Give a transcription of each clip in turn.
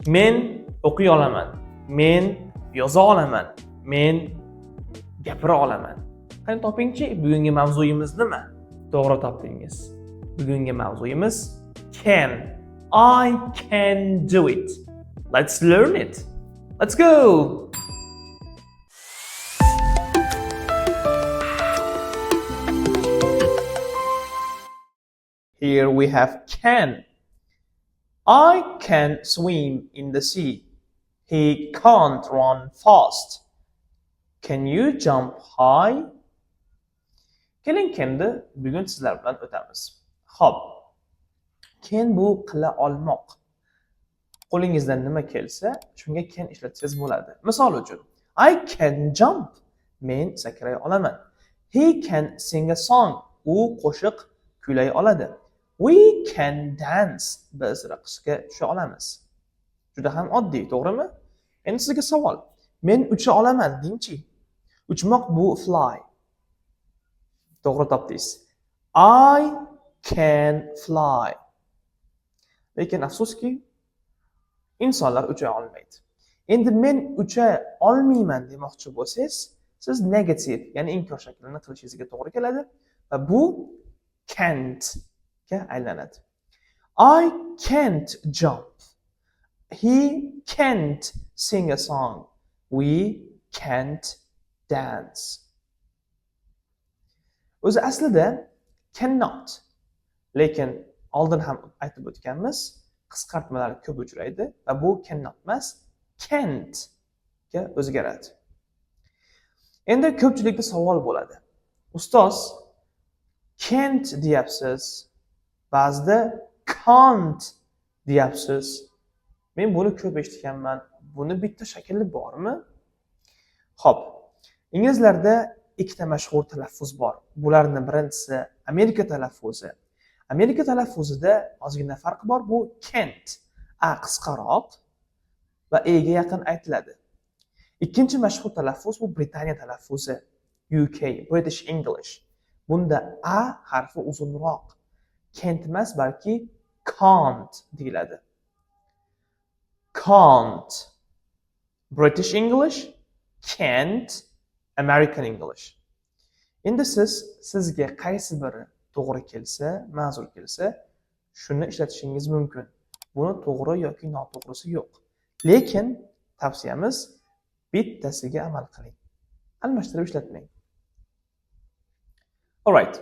Men o'qiy olaman. Men yoza olaman. Men gapira olaman. Qani topingchi, bugungi mavzuyimiz nima? To'g'ri topdingiz. Bugungi mavzuyimiz can. I can do it. Let's learn it. Let's go. Here we have can. I can swim in the sea. He can't run fast. Can you jump high? Keling endi bugun sizlar bilan o'tamiz. Xo'p. Can bu qila olmoq. Qo'lingizdan nima kelsa, shunga can ishlatsangiz bo'ladi. Misol uchun, I can jump. Men sakray olaman. He can sing a song. U qo'shiq kuylay oladi. We can dance. Biz raqsga tusha olamiz. Juda ham oddiy, to'g'rimi? Endi sizga savol. Men ucha olaman dengchi. Uchmoq bu fly. To'g'ri topdingiz. I can fly. Lekin afsuski, insonlar ucha olmaydi. Endi men ucha olmayman demoqchi bo'lsangiz, siz negative, ya'ni inkor shaklini qilishingizga to'g'ri keladi va bu can't ga aylanadi. I can't jump. He can't sing a song. We can't dance. O'zi aslida cannot. Lekin oldin ham aytib o'tganmiz, qisqartmalar ko'p uchraydi va bu cannot emas, can't ga o'zgaradi. Endi ko'pchilikda savol bo'ladi. Ustoz, can't deyapsiz, ba'zida can't deyapsiz. Men buni ko'p eshitganman. Buni bitta shakli bormi? Xo'p, inglizlarda ikkita mashhur talaffuz bor. Bularning birinchisi Amerika talaffuzi. Amerika talaffuzida ozgina farq bor. Bu can't, a qisqaroq va e ga yaqin aytiladi. Ikkinchi mashhur talaffuz bu Britaniya talaffuzi, UK, British English. Bunda a harfi uzunroq. Can't emas, balki can't deyiladi. Can't. British English, can't, American English. Endi sizga qaysi biri to'g'ri kelsa, ma'zur kelsa, shuni ishlatishingiz mumkin. Buni to'g'ri yoki noto'g'risi yo'q. Lekin tavsiyamiz bittasiga amal qiling. Almashtirib ishlatmang. All right.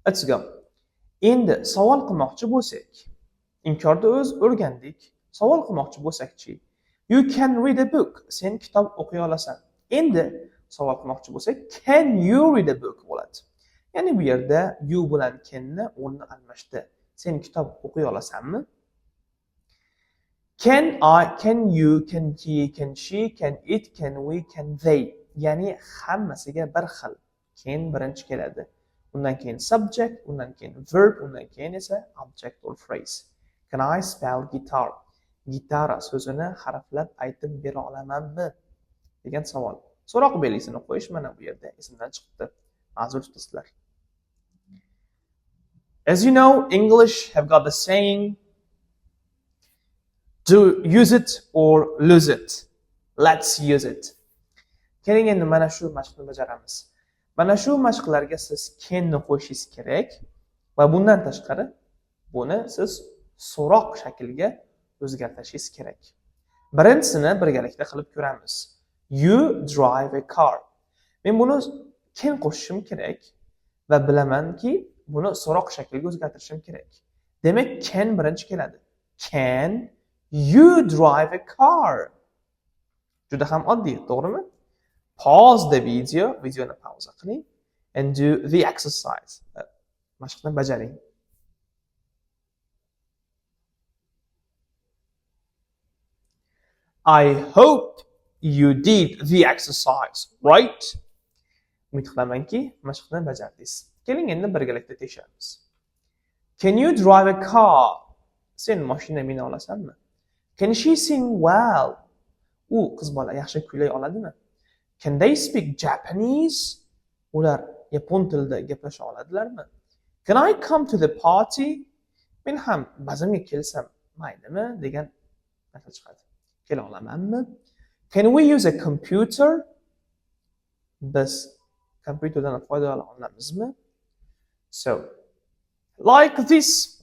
Let's go. Endi savol qilmoqchi bo'lsak, inkorda o'rgandik. Savol qilmoqchi bo'lsak-chi, you can read a book. Sen kitob o'qiy olasan. Endi savol qilmoqchi bo'lsak, can you read a book bo'ladi. Ya'ni bu yerda you bilan can'ni o'rni almashdi. Sen kitob o'qiy olasanmi? Can I, can you, can he, can she, can it, can we, can they. Ya'ni hammasiga bir xil. Can birinchi keladi. Undan keyin subject, undan keyin verb, undan keyin esa object or phrase. Can I spell guitar? Gitara so'zini harflab aytib bera olamanmi? Degan savol. So'roq belgisini qo'yish mana bu yerda esimdan chiqdi. Ma'zur tutasizlar. As you know, English have got the saying, do use it or lose it. Let's use it. Keling endi mana shu mashqni bajaramiz. Mana shu mashqlarga siz can'ni qo'shishingiz kerak va bundan tashqari buni siz so'roq shakliga o'zgartirishingiz kerak. Birinchisini birgalikda qilib ko'ramiz. You drive a car. Men buni can qo'shishim kerak va bilamanki buni so'roq shakliga o'zgartirishim kerak. Demak, can birinchi keladi. Can you drive a car? Juda ham oddiy, to'g'rimi? Pause the video, videoni pauza qiling and do the exercise. Mashqni bajaring. I hope you did the exercise, right? Umid qilamanki, mashqni bajardingiz. Keling endi birgalikda tekshiramiz. Can you drive a car? Sen mashina mina olasanmi? Can she sing well? U qiz bola yaxshi kuylay oladimi? Can they speak Japanese? Ular yapon tilida gaplasha oladilarmi? Can I come to the party? Men ham bazmga kelsam maylimi degan narsa chiqadi. Kela olamanmi? Can we use a computer? Biz kompyuterdan foydalana olamizmi? So, like this.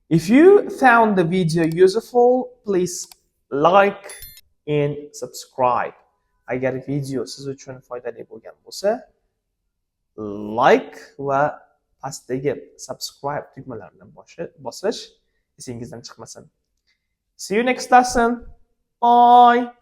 If you found the video useful, please like and subscribe. Agar video siz uchun foydali bo'lgan bo'lsa, like va pastdagi subscribe tugmalarini bosish esingizdan chiqmasin. See you next lesson. Bye.